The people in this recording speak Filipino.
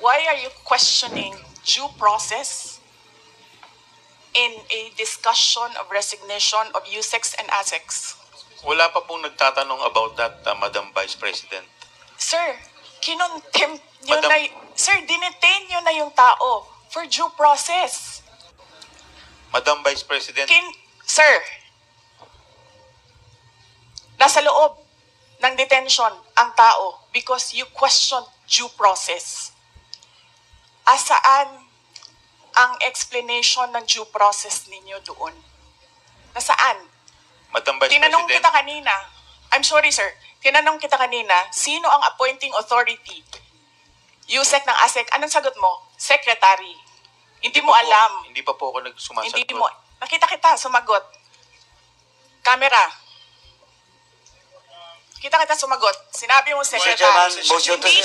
why are you questioning due process in a discussion of resignation of USEX and ASEX? Wala pa pong nagtatanong about that, Madam Vice President. Sir, kinontempt nyo Madam- na, sir, dinetain nyo na yung tao for due process. Madam Vice President, Sir, nasa loob ng detention ang tao because you question due process. Asaan ang explanation ng due process ninyo doon? Nasaan? Madam Vice Tinanong President, kita kanina, I'm sorry sir, tinanong kita kanina, sino ang appointing authority? USEC ng ASEC, anong sagot mo? Secretary. Hindi mo alam. Hindi pa po ako nagsumasagot. Hindi mo. Nakita kita, sumagot. Camera. Kita sumagot. Sinabi mo, Mr. Secretary. Chairman, motion to Hindi